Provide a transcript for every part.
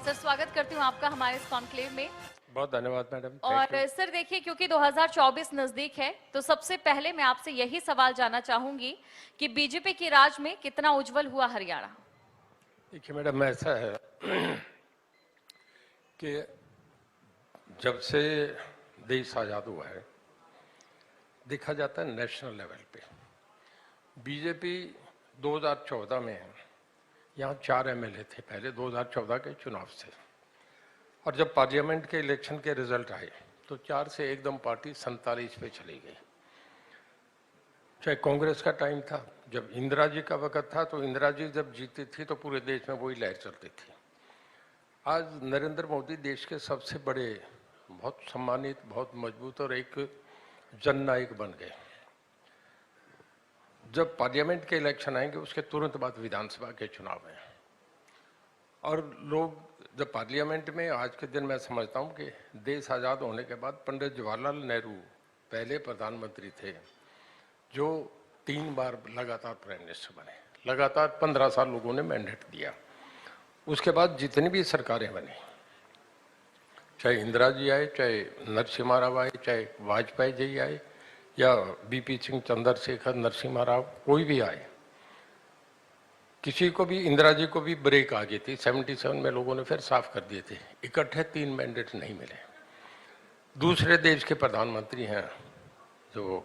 Sir, स्वागत करती हूँ आपका हमारे इस कॉन्क्लेव में। बहुत धन्यवाद मैडम। और सर देखिए, क्योंकि 2024 नजदीक है, तो सबसे पहले मैं आपसे यही सवाल जानना चाहूंगी कि बीजेपी की राज में कितना उज्जवल हुआ हरियाणा। देखिए मैडम, ऐसा है कि जब से देश आज़ाद हुआ है, देखा जाता है नेशनल लेवल पे बीजेपी 2014 में यहाँ 4 एमएलए थे पहले 2014 के चुनाव से, और जब पार्लियामेंट के इलेक्शन के रिजल्ट आए तो 4 से एकदम पार्टी 47 पे चली गई। चाहे कांग्रेस का टाइम था, जब इंदिरा जी का वक्त था तो इंदिरा जी जब जीती थी तो पूरे देश में वही लहर चलती थी। आज नरेंद्र मोदी देश के सबसे बड़े, बहुत सम्मानित, बहुत मजबूत और एक जननायक बन गए। जब पार्लियामेंट के इलेक्शन आएंगे उसके तुरंत बाद विधानसभा के चुनाव हैं, और लोग जब पार्लियामेंट में, आज के दिन मैं समझता हूं कि देश आज़ाद होने के बाद पंडित जवाहरलाल नेहरू पहले प्रधानमंत्री थे जो 3 बार लगातार प्राइम मिनिस्टर बने। लगातार 15 साल लोगों ने मैंडेट दिया। उसके बाद जितनी भी सरकारें बनी, चाहे इंदिरा जी आए, चाहे नरसिम्हा राव आए, चाहे वाजपेयी जी आए, या बीपी सिंह, चंद्रशेखर, नरसिम्हा राव, कोई भी आए, किसी को भी, इंदिरा जी को भी ब्रेक आ गई थी 77 में, लोगों ने फिर साफ कर दिए थे, इकट्ठे 3 मैंडेट नहीं मिले। दूसरे देश के प्रधानमंत्री हैं जो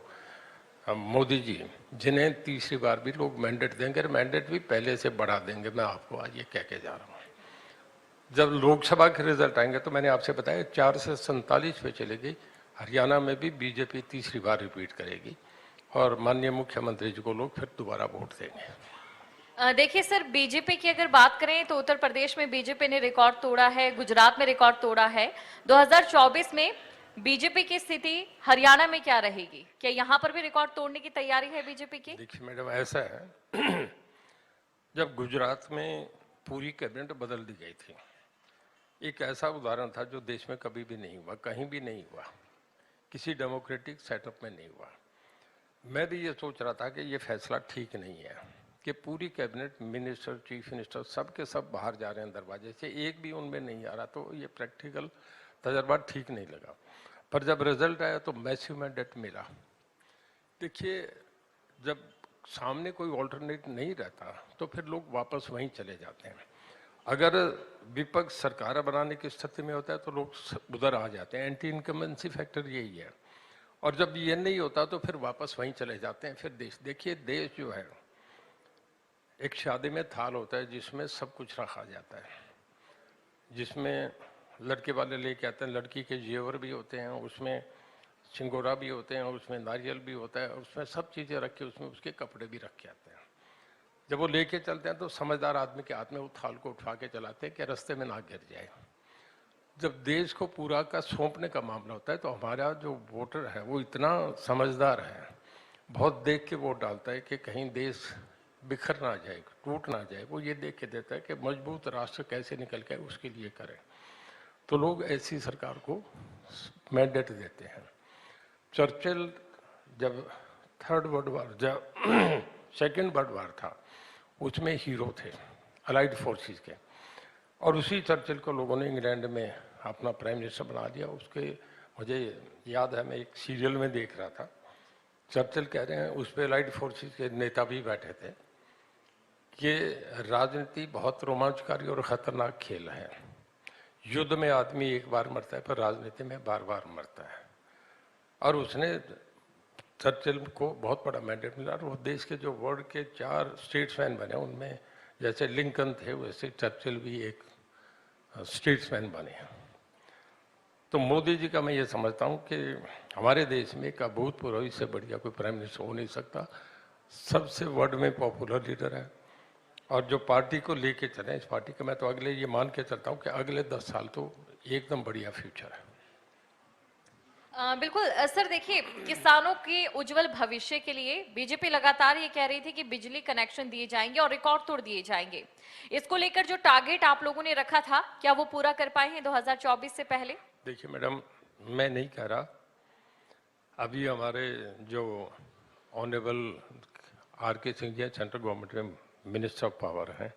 मोदी जी, जिन्हें तीसरी बार भी लोग मैंडेट देंगे, मैंडेट भी पहले से बढ़ा देंगे, मैं आपको आज ये कह के जा रहा हूँ। जब लोकसभा के रिजल्ट आएंगे तो मैंने आपसे बताया 4 से 47 पे चलेगी। हरियाणा में भी बीजेपी तीसरी बार रिपीट करेगी और माननीय मुख्यमंत्री जी को लोग फिर दोबारा वोट देंगे। देखिए सर, बीजेपी की अगर बात करें तो उत्तर प्रदेश में बीजेपी ने रिकॉर्ड तोड़ा है, गुजरात में रिकॉर्ड तोड़ा है। 2024 में बीजेपी की स्थिति हरियाणा में क्या रहेगी? क्या यहाँ पर भी रिकॉर्ड तोड़ने की तैयारी है बीजेपी की? देखिए मैडम, ऐसा है जब गुजरात में पूरी कैबिनेट बदल दी गई थी, एक ऐसा उदाहरण था जो देश में कभी भी नहीं हुआ, कहीं भी नहीं हुआ, किसी डेमोक्रेटिक सेटअप में नहीं हुआ। मैं भी ये सोच रहा था कि ये फैसला ठीक नहीं है कि पूरी कैबिनेट, मिनिस्टर, चीफ मिनिस्टर, सब के सब बाहर जा रहे हैं दरवाजे से, एक भी उनमें नहीं आ रहा, तो ये प्रैक्टिकल तजर्बा ठीक नहीं लगा। पर जब रिजल्ट आया तो मैसिव मैंडेट मिला। देखिए, जब सामने कोई ऑल्टरनेट नहीं रहता तो फिर लोग वापस वहीं चले जाते हैं। अगर विपक्ष सरकार बनाने की स्थिति में होता है तो लोग उधर आ जाते हैं, एंटी इनकम्बेंसी फैक्टर यही है। और जब ये नहीं होता तो फिर वापस वहीं चले जाते हैं। फिर देश, देखिए देश जो है, एक शादी में थाल होता है जिसमें सब कुछ रखा जाता है, जिसमें लड़के वाले लेके आते हैं, लड़की के जेवर भी होते हैं, उसमें सिंगोरा भी होते हैं, उसमें नारियल भी होता है, उसमें सब चीज़ें रख के, उसमें उसके कपड़े भी रख के आते हैं। जब वो लेके चलते हैं तो समझदार आदमी के हाथ में वो थाल को उठा के चलाते हैं कि रास्ते में ना गिर जाए। जब देश को पूरा का सौंपने का मामला होता है तो हमारा जो वोटर है वो इतना समझदार है, बहुत देख के वोट डालता है कि कहीं देश बिखर ना जाए, टूट ना जाए। वो ये देख के देता है कि मजबूत राष्ट्र कैसे निकल के उसके लिए करें। तो लोग ऐसी सरकार को मैंडेट देते हैं। चर्चिल जब थर्ड वर्ल्ड वार, जब सेकेंड वर्ल्ड वार था, उसमें हीरो थे अलाइड फोर्सेस के, और उसी चर्चिल को लोगों ने इंग्लैंड में अपना प्राइम मिनिस्टर बना दिया। उसके, मुझे याद है, मैं एक सीरियल में देख रहा था, चर्चिल कह रहे हैं, उस पर अलाइड फोर्सेस के नेता भी बैठे थे, कि राजनीति बहुत रोमांचकारी और ख़तरनाक खेल है। युद्ध में आदमी एक बार मरता है पर राजनीति में बार बार मरता है। और उसने, चर्चिल को बहुत बड़ा मैंडेट मिला, और वो देश के जो वर्ल्ड के 4 स्टेट्समैन बने, उनमें जैसे लिंकन थे वैसे चर्चिल भी एक स्टेट्समैन बने हैं। तो मोदी जी का मैं ये समझता हूँ कि हमारे देश में एक अभूतपूर्व, इससे बढ़िया कोई प्राइम मिनिस्टर हो नहीं सकता। सबसे वर्ल्ड में पॉपुलर लीडर है, और जो पार्टी को लेके चले, इस पार्टी का मैं तो अगले ये मान के चलता हूँ कि अगले 10 साल तो एकदम बढ़िया फ्यूचर है। बिल्कुल सर, देखिए, किसानों के उज्जवल भविष्य के लिए बीजेपी लगातार ये कह रही थी कि बिजली कनेक्शन दिए जाएंगे और रिकॉर्ड तोड़ दिए जाएंगे। इसको लेकर जो टारगेट आप लोगों ने रखा था, क्या वो पूरा कर पाए हैं 2024 से पहले? देखिए मैडम, मैं नहीं कह रहा, अभी हमारे जो ऑनरेबल आर के सिंह जी सेंट्रल गवर्नमेंट में मिनिस्टर ऑफ पावर हैं,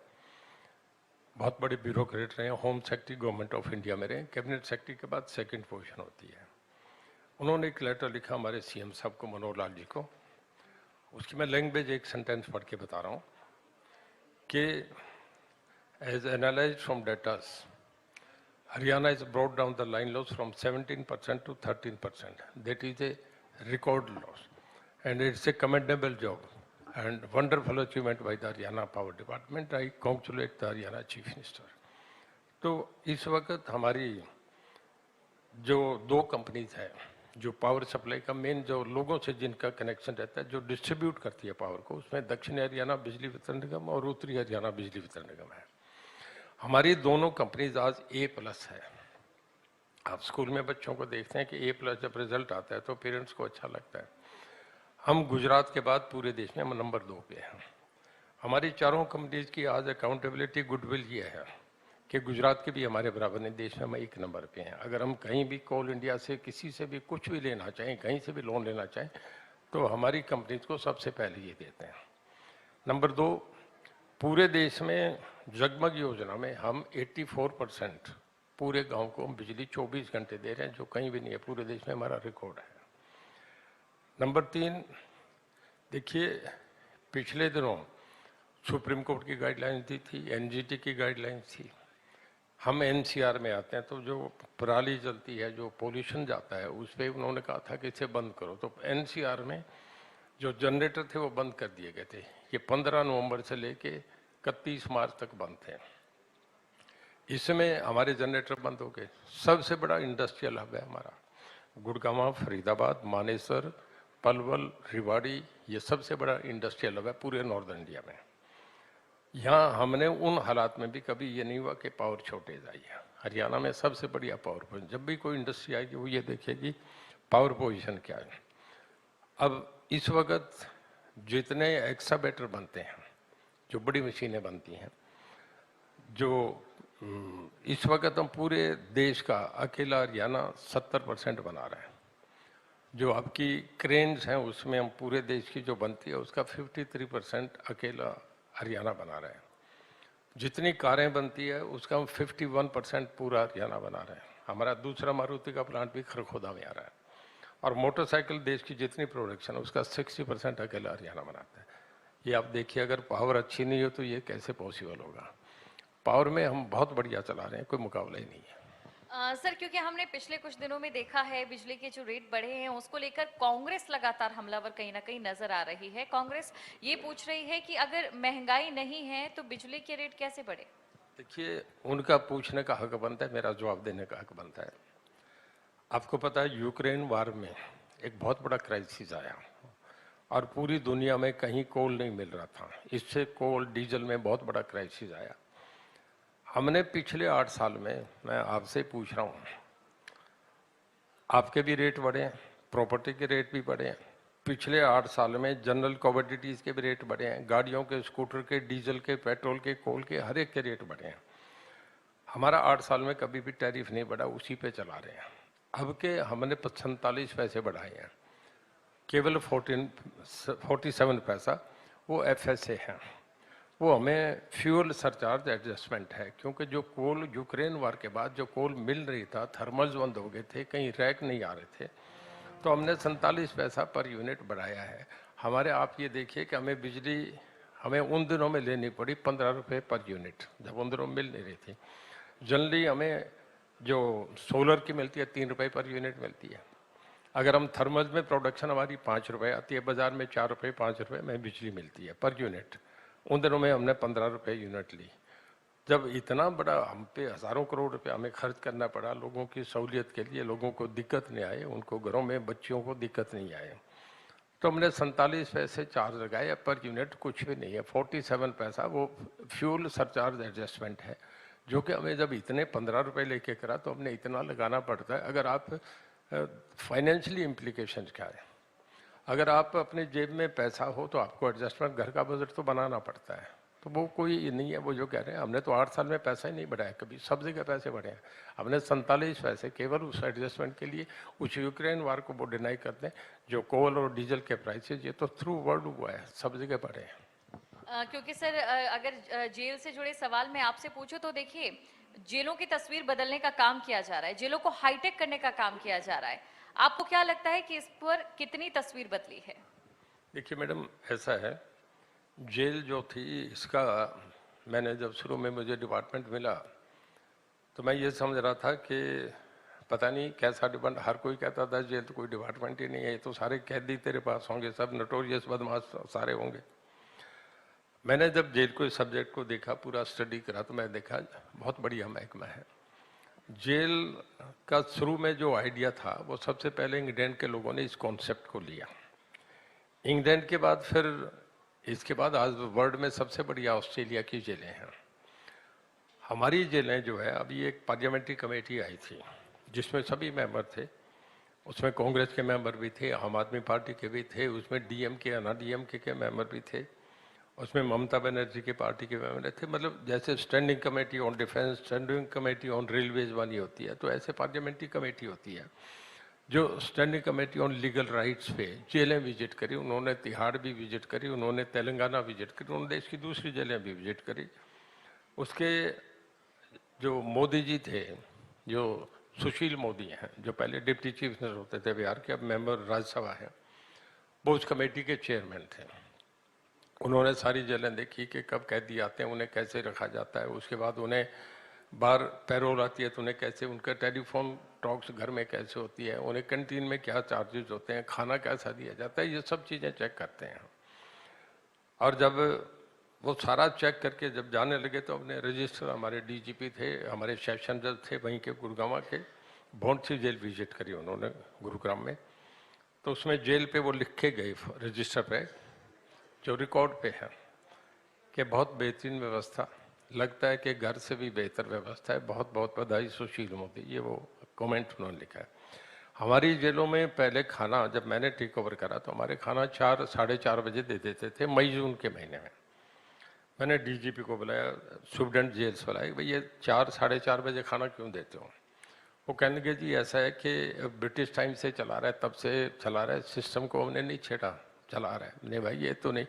बहुत बड़े ब्यूरोक्रेट रहे, home secretary government of India में रहे, कैबिनेट सेक्रेटरी के बाद सेकंड पोजीशन होती है। उन्होंने एक लेटर लिखा हमारे सीएम साहब को, मनोहर लाल जी को। उसकी मैं लैंग्वेज एक सेंटेंस पढ़ के बता रहा हूँ कि as analysed from datas, Haryana has brought down the line loss from 17% to 13%. That is a record loss. And it's a commendable job and wonderful achievement by the Haryana Power Department. I congratulate the Haryana Chief Minister. तो इस वक्त हमारी जो दो companies है, जो power supply का main, जो लोगों से जिनका कनेक्शन रहता है, जो डिस्ट्रीब्यूट करती है पावर को, उसमें दक्षिणी हरियाणा बिजली वितरण निगम और उत्तरी हरियाणा बिजली वितरण निगम है। हमारी दोनों कंपनीज आज A+ है। आप स्कूल में बच्चों को देखते हैं कि A+ जब रिजल्ट आता है तो पेरेंट्स को अच्छा लगता है। हम गुजरात के बाद पूरे देश में हम नंबर 2 पे हैं। हमारी चारों कंपनीज की आज अकाउंटेबिलिटी, गुडविल ये है कि गुजरात के भी हमारे बराबर नहीं, देश में हम 1 नंबर पे हैं। अगर हम कहीं भी कोल इंडिया से किसी से भी कुछ भी लेना चाहें, कहीं से भी लोन लेना चाहें, तो हमारी कंपनीज को सबसे पहले ये देते हैं। नंबर 2, पूरे देश में जगमग योजना में हम 84% पूरे गांव को हम बिजली 24 घंटे दे रहे हैं, जो कहीं भी नहीं है, पूरे देश में हमारा रिकॉर्ड है। नंबर 3, देखिए पिछले दिनों सुप्रीम कोर्ट की गाइडलाइंस दी थी, एनजीटी की गाइडलाइंस थी। हम एनसीआर में आते हैं तो जो पराली जलती है, जो पोल्यूशन जाता है, उस पर उन्होंने कहा था कि इसे बंद करो। तो एनसीआर में जो जनरेटर थे वो बंद कर दिए गए थे। ये 15 नवंबर से लेके 31 मार्च तक बंद थे। इसमें हमारे जनरेटर बंद हो गए। सबसे बड़ा इंडस्ट्रियल हब है हमारा गुड़गांव, फरीदाबाद, मानेसर, पलवल, रेवाड़ी, ये सबसे बड़ा इंडस्ट्रियल हब है पूरे नॉर्दर्न इंडिया में। यहाँ हमने उन हालात में भी कभी ये नहीं हुआ कि पावर शॉर्टेज आई है। हरियाणा में सबसे बढ़िया पावर पोजिशन, जब भी कोई इंडस्ट्री आएगी वो ये देखेगी पावर पोजिशन क्या है। अब इस वक्त जितने एक्सावेटर बनते हैं, जो बड़ी मशीनें बनती हैं, जो इस वक्त हम पूरे देश का अकेला हरियाणा 70% बना रहे हैं। जो आपकी क्रेन्स हैं उसमें हम पूरे देश की जो बनती है उसका 53% अकेला हरियाणा बना रहे हैं। जितनी कारें बनती है उसका हम 51% पूरा हरियाणा बना रहे हैं। हमारा दूसरा मारुति का प्लांट भी खरखोदा में आ रहा है। और मोटरसाइकिल देश की जितनी प्रोडक्शन है उसका 60% अकेला हरियाणा बनाता है। ये आप देखिए, अगर पावर अच्छी नहीं हो तो ये कैसे पॉसिबल होगा। पावर में हम बहुत बढ़िया चला रहे हैं, कोई मुकाबला ही नहीं है। सर, क्योंकि हमने पिछले कुछ दिनों में देखा है बिजली के जो रेट बढ़े हैं उसको लेकर कांग्रेस लगातार हमलावर कहीं ना कहीं नजर आ रही है। कांग्रेस ये पूछ रही है कि अगर महंगाई नहीं है तो बिजली के रेट कैसे बढ़े। देखिए, उनका पूछने का हक बनता है, मेरा जवाब देने का हक बनता है। आपको पता है यूक्रेन वार में एक बहुत बड़ा क्राइसिस आया और पूरी दुनिया में कहीं कोल नहीं मिल रहा था। इससे कोल डीजल में बहुत बड़ा क्राइसिस आया। हमने पिछले 8 साल में, मैं आपसे पूछ रहा हूँ, आपके भी रेट बढ़े हैं, प्रॉपर्टी के रेट भी बढ़े हैं। पिछले 8 साल में जनरल कमोडिटीज़ के भी रेट बढ़े हैं, गाड़ियों के, स्कूटर के, डीजल के, पेट्रोल के, कोल के, हर एक के रेट बढ़े हैं। हमारा 8 साल में कभी भी टैरिफ नहीं बढ़ा, उसी पे चला रहे हैं। अब के हमने 47 पैसे बढ़ाए हैं, केवल 47 पैसा वो FSA है। वो हमें फ्यूल सरचार्ज एडजस्टमेंट है, क्योंकि जो कोल यूक्रेन वार के बाद जो कोल मिल रही था, थर्मल्स बंद हो गए थे, कहीं रैक नहीं आ रहे थे, तो हमने 47 पैसा पर यूनिट बढ़ाया है। हमारे, आप ये देखिए कि हमें बिजली हमें उन दिनों में लेनी पड़ी 15 रुपये पर यूनिट, जब उन दिनों मिल नहीं रही थी। जनरली हमें जो सोलर की मिलती है 3 रुपये पर यूनिट मिलती है। अगर हम थर्मल में प्रोडक्शन हमारी 5 रुपये आती है, बाजार में 4 रुपये 5 रुपये में बिजली मिलती है पर यूनिट। उन दिनों में हमने 15 रुपये यूनिट ली। जब इतना बड़ा हम पे हज़ारों करोड़ रुपए हमें खर्च करना पड़ा लोगों की सहूलियत के लिए, लोगों को दिक्कत नहीं आए, उनको घरों में बच्चियों को दिक्कत नहीं आए, तो हमने 47 पैसे चार्ज लगाए पर यूनिट, कुछ भी नहीं है। 47 पैसा वो फ्यूल सरचार्ज एडजस्टमेंट है, जो कि हमें जब इतने 15 रुपये लेके करा तो हमने इतना लगाना पड़ता है। अगर आप फाइनेंशियली इम्प्लीकेशन क्या है, अगर आप अपने जेब में पैसा हो तो आपको एडजस्टमेंट, घर का बजट तो बनाना पड़ता है। तो वो कोई नहीं है वो जो कह रहे हैं। हमने तो 8 साल में पैसा ही नहीं बढ़ाया, कभी सब जगह पैसे बढ़े हैं। हमने 47 पैसे केवल उस एडजस्टमेंट के लिए, उस यूक्रेन वार को वो डिनाई करते हैं। जो कोल और डीजल के प्राइसेज, ये तो थ्रू वर्ल्ड हुआ है, सब जगह बढ़े हैं। क्योंकि सर अगर जेल से जुड़े सवाल मैं आपसे पूछूं तो देखिए, जेलों की तस्वीर बदलने का काम किया जा रहा है, जेलों को हाईटेक करने का काम किया जा रहा है। आपको क्या लगता है कि इस पर कितनी तस्वीर बदली है? देखिए मैडम, ऐसा है, जेल जो थी इसका, मैंने जब शुरू में मुझे डिपार्टमेंट मिला तो मैं ये समझ रहा था कि पता नहीं कैसा डिपार्टमेंट, हर कोई कहता था जेल तो कोई डिपार्टमेंट ही नहीं है, ये तो सारे कैदी तेरे पास होंगे, सब नोटोरियस बदमाश सारे होंगे। मैंने जब जेल को इस सब्जेक्ट को देखा, पूरा स्टडी करा, तो मैं देखा बहुत बढ़िया महकमा है। जेल का शुरू में जो आइडिया था वो सबसे पहले इंग्लैंड के लोगों ने इस कॉन्सेप्ट को लिया। इंग्लैंड के बाद फिर इसके बाद आज वर्ल्ड में सबसे बढ़िया ऑस्ट्रेलिया की जेलें हैं। हमारी जेलें जो है, अभी एक पार्लियामेंट्री कमेटी आई थी जिसमें सभी मेंबर थे, उसमें कांग्रेस के मेंबर भी थे, आम आदमी पार्टी के भी थे, उसमें डीएमके अन्ना डीएमके के मेंबर भी थे, उसमें ममता बनर्जी के पार्टी के मेंबर थे। मतलब जैसे standing committee on defence, standing committee on railways वाली होती है, तो ऐसे पार्लियामेंट्री कमेटी होती है। जो standing committee on legal rights पे जेलें विजिट करी, उन्होंने तिहाड़ भी विजिट करी, उन्होंने तेलंगाना विजिट करी, उन्होंने देश की दूसरी जेलें भी विजिट करी। उसके जो मोदी जी थे, जो सुशील मोदी हैं, जो पहले डिप्टी चीफ मिनिस्टर होते थे बिहार के, अब मेंबर राज्यसभा हैं, वो उस कमेटी के चेयरमैन थे। उन्होंने सारी जेलें देखी कि कब कैदी आते हैं, उन्हें कैसे रखा जाता है, उसके बाद उन्हें बाहर पैरोल आती है तो उन्हें कैसे, उनका टेलीफोन टॉक्स घर में कैसे होती है, उन्हें कैंटीन में क्या चार्जेस होते हैं, खाना कैसा दिया जाता है, ये सब चीज़ें चेक करते हैं। और जब वो सारा चेक करके जब जाने लगे तो अपने रजिस्टर, हमारे डीजीपी थे, हमारे सेशन जज थे वहीं के गुरुग्राम के, भौंडसी जेल विजिट करी उन्होंने गुरुग्राम में। तो उसमें जेल पे वो लिख के गए रजिस्टर पे, जो रिकॉर्ड पे है, कि बहुत बेहतरीन व्यवस्था, लगता है कि घर से भी बेहतर व्यवस्था है, बहुत बहुत बधाई सुशील मोदी, ये वो कमेंट उन्होंने लिखा है। हमारी जेलों में पहले खाना, जब मैंने टेक ओवर करा तो हमारे खाना 4 साढ़े 4 बजे दे देते थे, मई जून के महीने में। मैंने डीजीपी को बुलाया, सुप्रिटेंडेंट जेल्स बुलाया, भाई ये 4 साढ़े 4 बजे खाना क्यों देते हो? वो कहने लगे जी ऐसा है कि ब्रिटिश टाइम से चला रहा है, तब से चला रहा है, सिस्टम को हमने नहीं छेड़ा, चला रहा है। नहीं भाई, ये तो नहीं,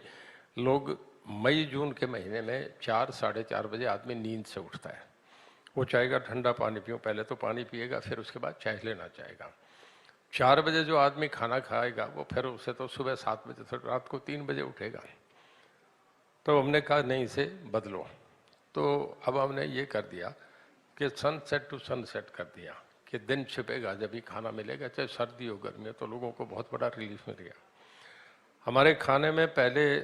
लोग मई जून के महीने में 4 साढ़े 4 बजे आदमी नींद से उठता है, वो चाहेगा ठंडा पानी पियो, पहले तो पानी पिएगा, फिर उसके बाद चाय लेना चाहेगा। 4 बजे जो आदमी खाना खाएगा वो फिर उसे तो सुबह 7 बजे से रात को 3 बजे उठेगा। तो हमने कहा नहीं, इसे बदलो। तो अब हमने ये कर दिया कि सनसेट टू सनसेट कर दिया, कि दिन छिपेगा जब भी खाना मिलेगा, चाहे सर्दी हो गर्मी हो, तो लोगों को बहुत बड़ा रिलीफ मिल गया। हमारे खाने में पहले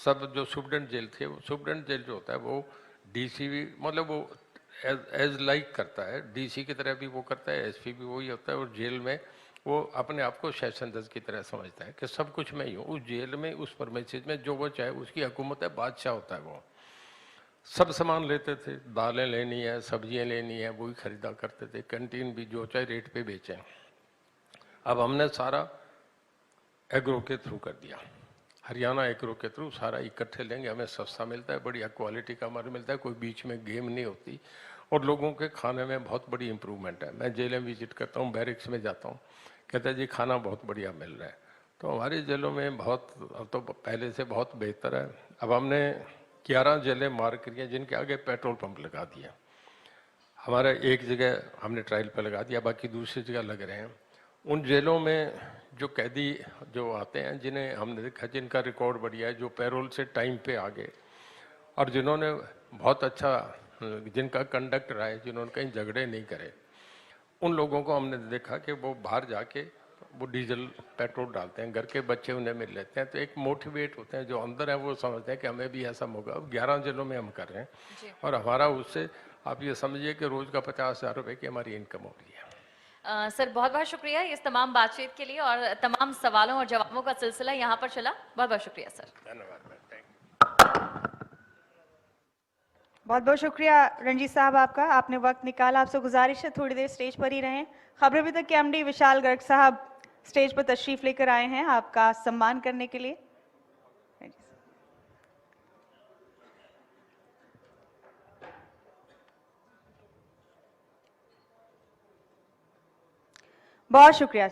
सब जो सुप्रिटेंडेंट जेल थे, वो सुप्रिटेंडेंट जेल जो होता है वो डीसी भी, मतलब वो एज लाइक करता है, डीसी की तरह भी वो करता है, एसपी भी वही होता है, और जेल में वो अपने आप को सेशन जज की तरह समझता है कि सब कुछ मैं ही हूँ। उस जेल में, उस परमेसेज में जो वो चाहे, उसकी हुकूमत है, बादशाह होता है वो। सब सामान लेते थे, दालें लेनी है, सब्जियां लेनी है, वही खरीदा करते थे, कैंटीन भी जो चाहे रेट पे बेचें। अब हमने सारा एग्रो के थ्रू कर दिया, हरियाणा एग्रो के थ्रू सारा इकट्ठे लेंगे, हमें सस्ता मिलता है, बढ़िया क्वालिटी का हमारे मिलता है, कोई बीच में गेम नहीं होती, और लोगों के खाने में बहुत बड़ी इंप्रूवमेंट है। मैं जेलें विजिट करता हूँ, बैरिक्स में जाता हूँ, कहता है जी खाना बहुत बढ़िया मिल रहा है। तो हमारी जेलों में बहुत, तो पहले से बहुत बेहतर है। अब हमने 11 जेलें मार्क करी हैं जिनके आगे पेट्रोल पंप लगा दिया। हमारा एक जगह हमने ट्रायल पर लगा दिया, बाकी दूसरी जगह लग रहे हैं। उन जेलों में जो कैदी जो आते हैं, जिन्हें हमने देखा जिनका रिकॉर्ड बढ़िया है, जो पैरोल से टाइम पे आ गए, और जिन्होंने बहुत अच्छा, जिनका कंडक्ट रहा है, जिन्होंने कहीं झगड़े नहीं करे, उन लोगों को हमने देखा कि वो बाहर जाके वो डीजल पेट्रोल डालते हैं, घर के बच्चे उन्हें मिल लेते हैं, तो एक मोटिवेट होते हैं, जो अंदर है वो समझते हैं कि हमें भी ऐसा मौका। अब 11 जेलों में हम कर रहे हैं, और हमारा उससे आप ये समझिए कि रोज का 50,000 रुपये की हमारी इनकम हो रही है। सर बहुत बहुत शुक्रिया इस तमाम बातचीत के लिए, और तमाम सवालों और जवाबों का सिलसिला यहाँ पर चला। बहुत बहुत शुक्रिया सर। धन्यवाद मैम, थैंक यू। बहुत बहुत शुक्रिया रणजीत साहब आपका, आपने वक्त निकाला। आपसे गुजारिश है थोड़ी देर स्टेज पर ही रहें। खबरें अभी तक के एमडी विशाल गर्ग साहब स्टेज पर तशरीफ लेकर आए हैं आपका सम्मान करने के लिए। बहुत शुक्रिया।